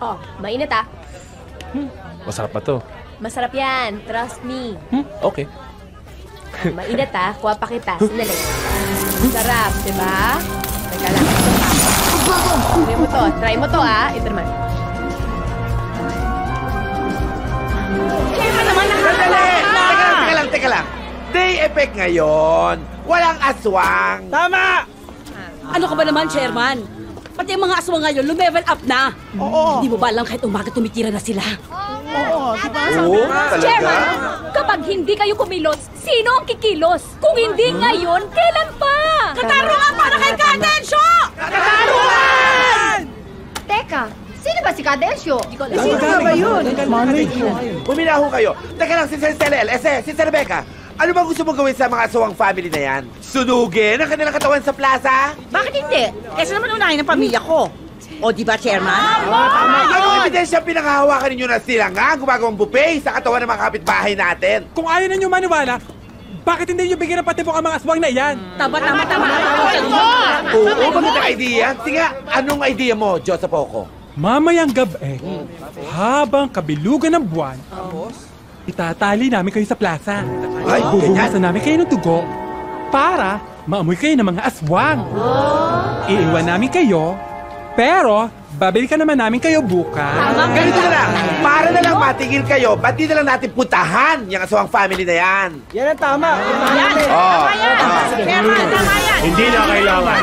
Oh, mainit ah. Masarap ba to? Masarap yan. Trust me. Okay. Mainit ah. Kuha pa kita. Sandali. Sarap, diba? Teka lang. Try mo to. Try mo to ah. Ito naman. Teka lang. Day effect ngayon. Walang aswang. Tama! Ano ka ba naman, Chairman? Pati ang mga aswang ngayon, lumevel up na. Oo. Hindi mo ba alam kahit umaga tumitira na sila? Oo, di ba? Oo, talaga? Chairman, kapag hindi kayo kumilos, sino ang kikilos? Kung hindi ngayon, kailan pa? Katarungan para kay Cadensyo! Katarungan! Teka, sino ba si Cadensyo? Sino ba yun? Buminaho kayo. Teka lang, si Sir Celel, si Sir Rebecca. Ano bang gusto mong gawin sa mga aswang family na yan? Sunugin ang kanilang katawan sa plaza? Bakit hindi? Kesa naman unahin ang pamilya ko. O, di ba, Chairman? Anong ebidensya pinanghahawakan ninyo na sila nga gumagawang buffet sa katawan ng mga kapitbahay natin? Kung ayaw na nyo maniwala, bakit hindi nyo bigyan ng patibok ang mga aswang na iyan? Tama. Oo, magandang idea. Sige, anong idea mo, Joseph Oco? Mamayang gabi, habang kabilugan ng buwan, itatali namin kayo sa plaza. Ay, Bubuhusan namin kayo ng dugo para maamoy kayo ng mga aswang. Iiwan namin kayo, pero babalikan naman namin kayo bukas. Ganito na lang, para na lang matigil kayo, ba't di na lang natin puntahan yung aswang family na yan? Yan ang tama. Oh, Chairman, tama yan. Hindi na kailangan.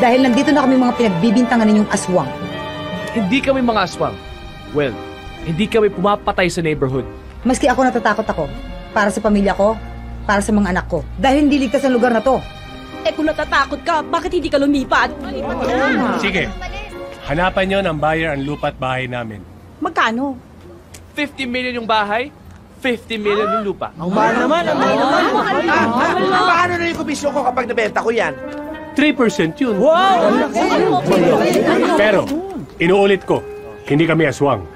Dahil nandito na kami mga pinagbibintangan ninyong aswang. Hindi kami mga aswang. Well, hindi kami pumapatay sa neighborhood. Maski ako natatakot ako. Para sa pamilya ko, para sa mga anak ko. Dahil hindi ligtas ang lugar na to. Eh kung natatakot ka, bakit hindi ka lumipat? Sige, hanapan nyo ng buyer ang lupa at bahay namin. Magkano? 50 million yung bahay, 50 million yung lupa. Ang mahal naman, Paano na yung komisyon ko kapag nabenta ko yan? 3% yun. Wow! Pero, inuulit ko, hindi kami aswang.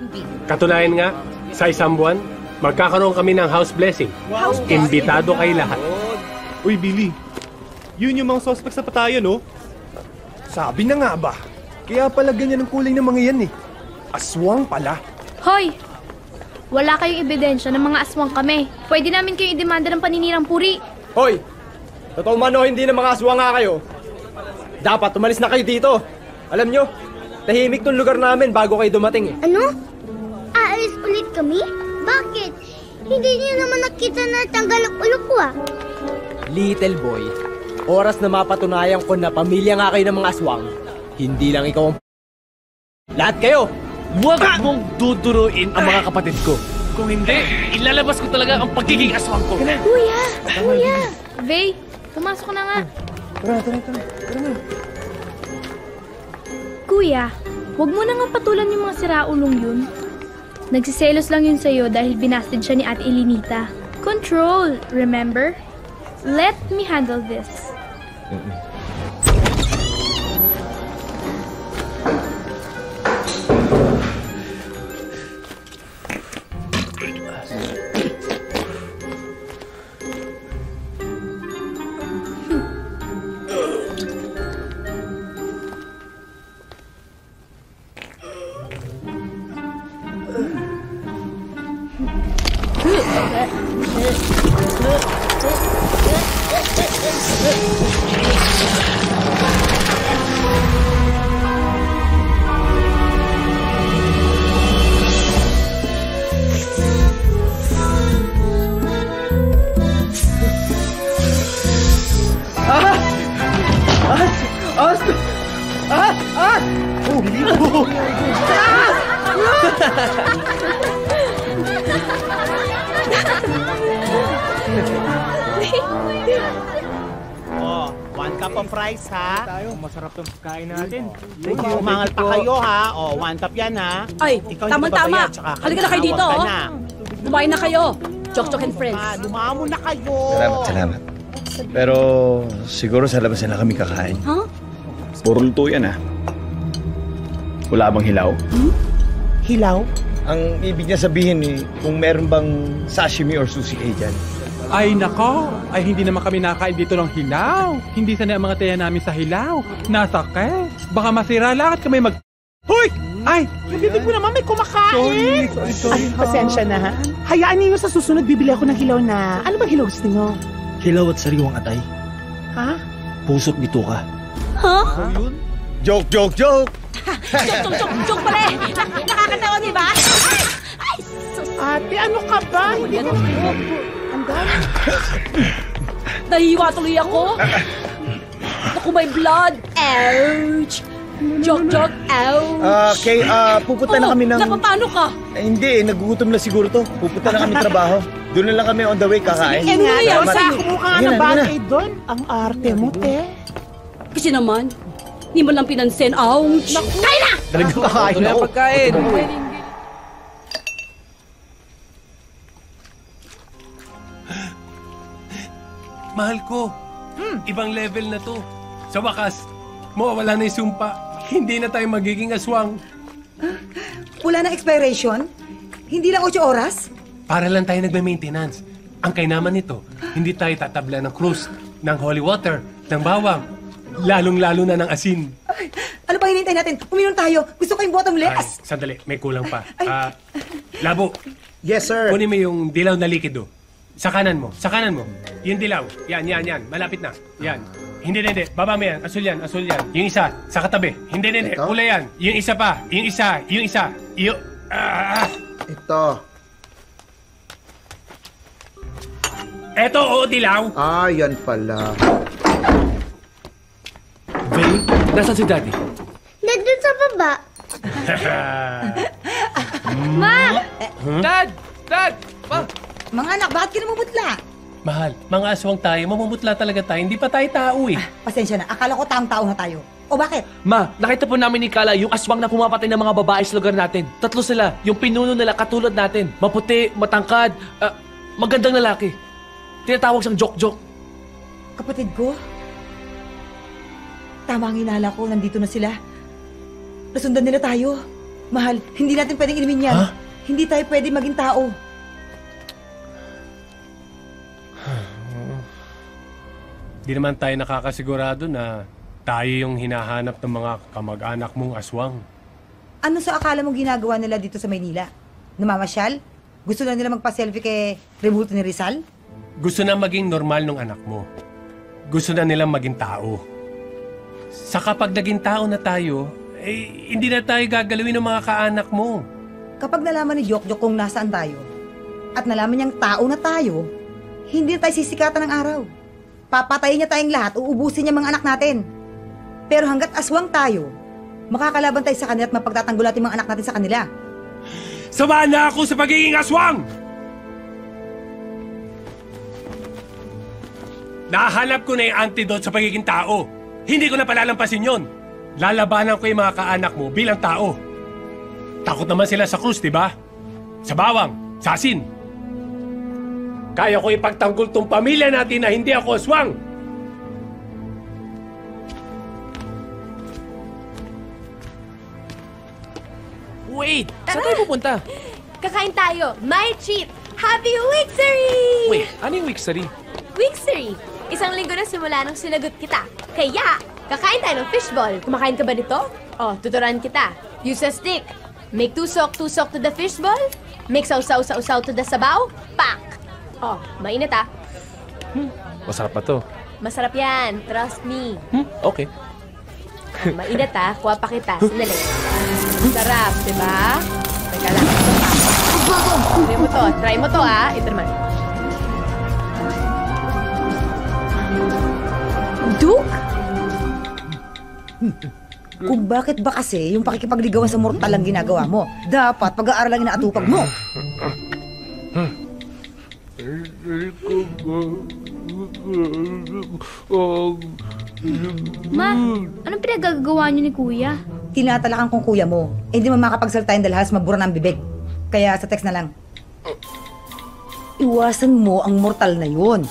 Katunayan nga, sa isang buwan, magkakaroon kami ng house blessing. Imbitado kayo lahat. Uy, Billy. Yun yung mga suspects sa patayan, no? Sabi na nga ba? Kaya pala ganyan ang kulay ng mga yan, eh. Aswang pala. Hoy! Wala kayong ebidensya ng mga aswang kami. Pwede namin kayong idemanda ng paninirang puri. Hoy! Totoo man o hindi na mga aswang nga kayo. Dapat umalis na kayo dito. Alam nyo, tahimik tong lugar namin bago kayo dumating eh. Ano? Aalis ulit kami? Bakit? Hindi niyo naman nakita na tanggal ang ulo ko ah. Little boy, oras na mapatunayan ko na pamilya nga kayo ng mga aswang, hindi lang ikaw ang lahat kayo! Huwag mong duduruin ang mga kapatid ko. Kung hindi, ilalabas ko talaga ang pagiging aswang ko. Kuya! Kuya! Vey, pumasok na nga. Tara na. Kuya, huwag mo na nga patulan yung mga siraulong yun. Nagsiselos lang yun sa'yo dahil binasted siya ni Ate Elinita. Control, remember? Let me handle this. Oh, 1 cup of rice ha. Masarap tong kain natin. Umangal pa kayo ha. Oh, 1 cup yan ha. Ay, Ikaw tama-tama. Halika na kayo dito, oh. Kumain na kayo. Chok-chok and friends. Dumamo na kayo. Salamat. Pero siguro sa labas na kami kakain. Huh? Puro luto yan ah. Wala bang hilaw? Hilaw? Ang ibig niya sabihin kung meron bang sashimi or sushi kayo dyan. Ay nako, ay hindi naman kami nakain dito ng hilaw. Hindi sanay ang mga taya namin sa hilaw. Nasakit. Baka masira lang at kami mag... Hoy! Ay! Yung bibig mo naman may kumakain. Sorry. Pasensya na ha. Hayaan niyo sa susunod bibili ako ng hilaw na... Ano bang hilaw gusto niyo? Hilaw at sariwang atay. Ha? Puso't bituka. Ha? Joke, joke, joke! Joke pala eh! Nakakatawa, di ba? Ay! Ate, ano ka ba? Hindi ko... Nahihiwa tuloy ako. Naku, may blood. Ouch! Joke, ouch! Okay, pupunta na kami ng... Napapano ka? Hindi, nagugutom na siguro to. Pupunta na kami trabaho. Doon na lang kami on the way kakain. Eh nga, Salamat. sa kumukha nga ng bagay doon. Ang arte mo, te. Kasi naman, hindi mo lang pinansin. Ouch! Kaya na! Talagang kakain ako. Pagkain. Mahal ko, ibang level na to. Sa wakas, mawawala na yung sumpa. Hindi na tayo magiging aswang. Wala na expiration? Hindi lang 8 oras? Para lang tayo nagme-maintenance. Ang kainaman nito, hindi tayo tatabla ng cruise, ng holy water, ng bawang, lalong-lalo na ng asin. Ay, ano pa hinihintay natin? Uminom tayo. Gusto ko yung bottomless. Sandali, may kulang pa. Labo. Yes, sir. Kunin mo yung dilaw na likido. Sa kanan mo. Yung dilaw. Yan. Malapit na. Yan. Hindi. Baba mo yan. Asul yan. Yung isa, sa katabi. Hindi. Kulay yan. Yung isa pa. Yung isa. Ito. Eto, oo, dilaw. Yan pala. Vay, nasaan si Daddy? Nandun sa baba. Ma! Dad! Ma! Mga anak, bakit ka namumutla? Mahal, mga aswang tayo, mamumutla talaga tayo. Hindi pa tayo tao eh. Pasensya na, akala ko taong-tao na tayo. O bakit? Ma, nakita po namin ni Kala yung aswang na pumapatay ng mga babae sa lugar natin. 3 sila. Yung pinuno nila katulad natin. Maputi, matangkad, magandang lalaki. Tinatawag siyang Jok-Jok. Kapatid ko? Tama ang hinala ko, nandito na sila. Nasundan nila tayo. Mahal, hindi natin pwedeng inumin yan. Ha? Hindi tayo pwede maging tao. Di naman tayo nakakasigurado na tayo yung hinahanap ng mga kamag-anak mong aswang. Ano sa akala mong ginagawa nila dito sa Maynila? Namamasyal? Gusto na nila magpa-selfie kay Rebuto ni Rizal? Gusto na maging normal ng anak mo. Gusto na nilang maging tao. Sa kapag naging tao na tayo, hindi na tayo gagalawin ng mga kaanak mo. Kapag nalaman ni Jok-Jok kung nasaan tayo, at nalaman niyang tao na tayo, hindi na tayo sisikatan ng araw. Papatayin niya tayong lahat, uubusin niya mga anak natin. Pero hanggat aswang tayo, makakalaban tayo sa kanila at mapagtatanggol natin mga anak natin sa kanila. Samahan na ako sa pagiging aswang! Nahanap ko na yung antidote sa pagiging tao. Hindi ko na palalampasin yon. Lalabanan ko yung mga kaanak mo bilang tao. Takot naman sila sa krus, di ba? Sa bawang, sa asin. Kaya ko ipagtanggol tong pamilya natin na hindi ako aswang. Wait! Saan tayo pupunta? Kakain tayo. My treat. Happy Wixery! Wait, ano yung Wixery? Wixery. Isang linggo na simula nung sinagot kita. Kaya, kakain tayo ng fishball. Kumakain ka ba nito? Oh, tuturuan kita. Use a stick. Make tusok to the fishball. Make sausaw to the sabaw. Pak! Oh, mainit ah. Masarap pa to. Masarap yan. Trust me. Okay. Mainit ah. Kuha pa kita. Sandali. Sarap, diba? Teka lang. Try mo to ah. Ito naman. Duke? Kung bakit ba kasi yung pakikipagligawan sa mortal ang ginagawa mo, dapat pag-aaralan na atupag mo. Ma, anong pinagagawa niyo ni Kuya? Tinatalakan kong kuya mo. Eh, hindi mo makapagsalita yung dalhas, mabura ng bibig. Kaya sa text na lang. Iwasan mo ang mortal na yun.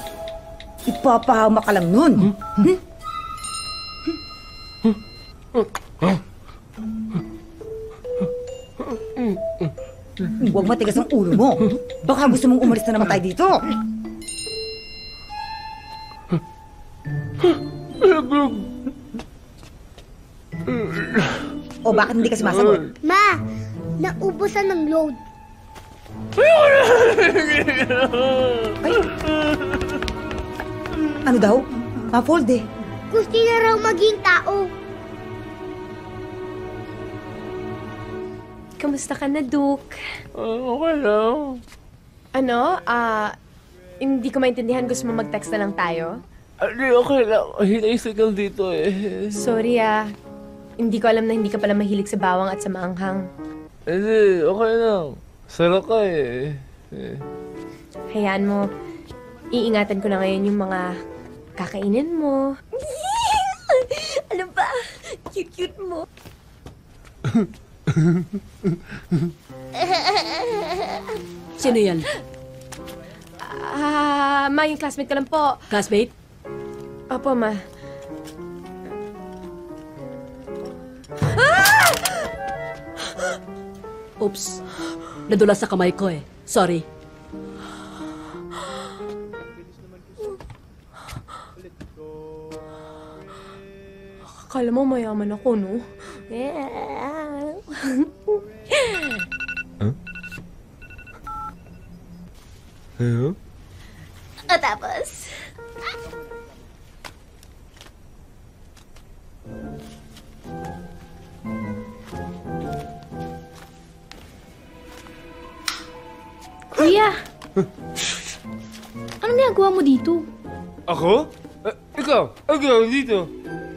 Ipapahama ka lang nun. Huwag matigas ang ulo mo. Baka gusto mong umalis na naman tayo dito. O bakit hindi ka sumasagot? Ma, naubusan ng load. Ano daw? Ma-fold eh. Gusto na raw maging tao. Kamusta ka na, Duke? Okay lang. Ano? Hindi ko maintindihan. Gusto mo mag-text na lang tayo? Hindi, okay lang. Hinay-signal dito eh. Sorry hindi ko alam na hindi ka pala mahilig sa bawang at sa maanghang. Hindi, okay lang. Sarap ka eh. Hayaan mo, iingatan ko na ngayon yung mga kakainin mo. Ano ba? Cute-cute mo. Sino yan? Ma, yung classmate ko lang po. Classmate? Opo, ma. Oops. Nadulas sa kamay ko eh. Sorry. Akala mo mayaman ako, no? Huh? O tapos? Kuya! Anong ginagawa mo dito? Ako? Ikaw? Ang gawin dito?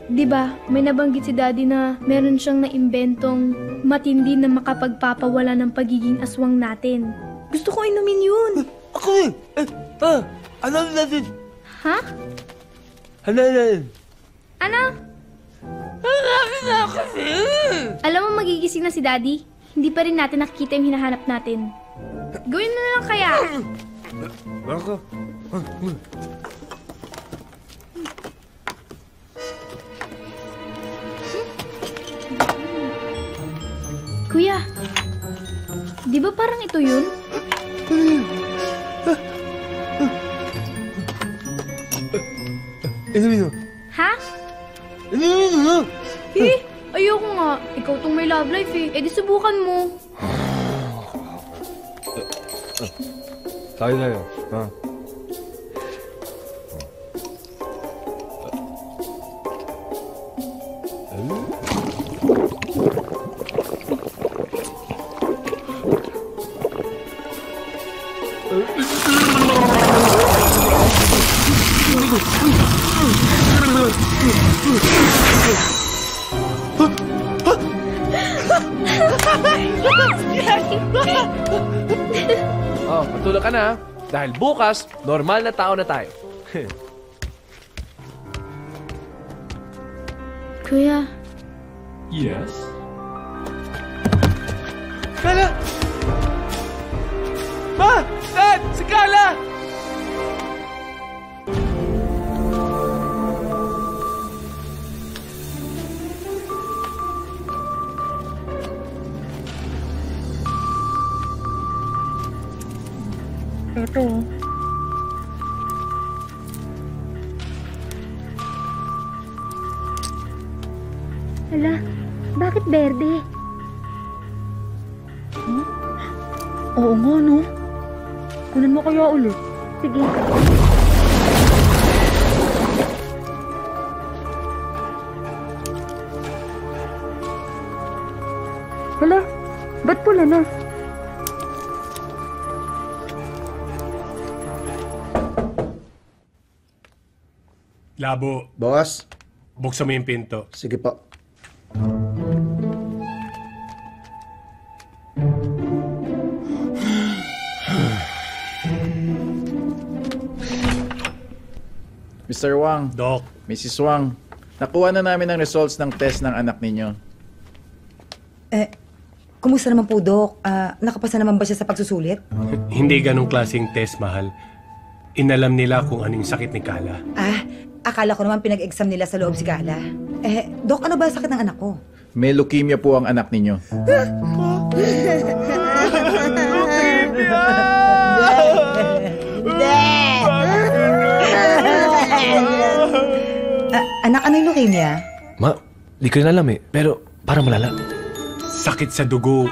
Diba, may nabanggit si Daddy na meron siyang naimbentong matindi na makapagpapawala ng pagiging aswang natin. Gusto ko inumin yun. Ako eh! Ano natin? Ha? Ano natin? Ano? Alam mo magigising na si Daddy? Hindi pa rin natin nakikita yung hinahanap natin. Gawin mo na lang kaya. Ako? Kuya, di ba parang ito yun? Inumin mo. Ha? Inumin mo. Eh, ayoko nga. Ikaw tong may love life eh. Eh di subukan mo. Tayo. Matulog ka na. Dahil bukas, normal na tao na tayo. Kuya. Yes? Kala! Ma! Dad! Si Kala! Ito. Hala, bakit berde? Huh? Oo nga, no? Kunin mo kaya ulit. Sige. Hala, ba't pula na? Labo, Boss? buksan mo yung pinto. Sige po. Mr. Wang. Doc. Mrs. Wang. Nakuha na namin ang results ng test ng anak ninyo. Kumusta naman po, Dok? Nakapasa naman ba siya sa pagsusulit? Hindi ganong klaseng test, mahal. Inalam nila kung anong sakit ni Kala. Akala ko naman pinag-exam nila sa loob si Kala. Dok, ano ba sakit ng anak ko? May leukemia po ang anak ninyo. Anak, ano yung leukemia? Ma, di ko rin alam eh. Pero parang malala. sakit sa dugo.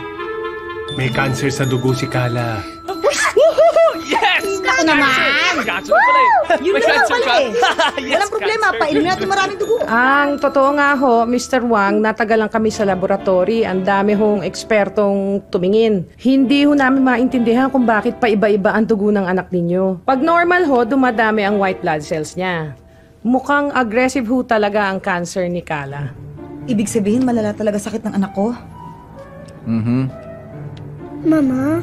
May cancer sa dugo si Kala. Yes! Ako naman! Cancer na pala eh. Yun May na cancer pala ka? eh. Walang problema, painumin natin maraming dugo. Ang totoo nga ho, Mr. Wang, natagalan kami sa laboratory. Ang dami hong ekspertong tumingin. Hindi ho namin maintindihan kung bakit pa iba-iba ang dugo ng anak ninyo. Pag normal ho, dumadami ang white blood cells niya. Mukhang aggressive ho talaga ang cancer ni Kala. Ibig sabihin, malala talaga sakit ng anak ko. Mama,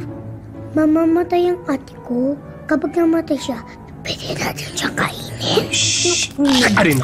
mamamatay ang ate ko. Kapag namatay siya, pwede natin siya kainin. Arin.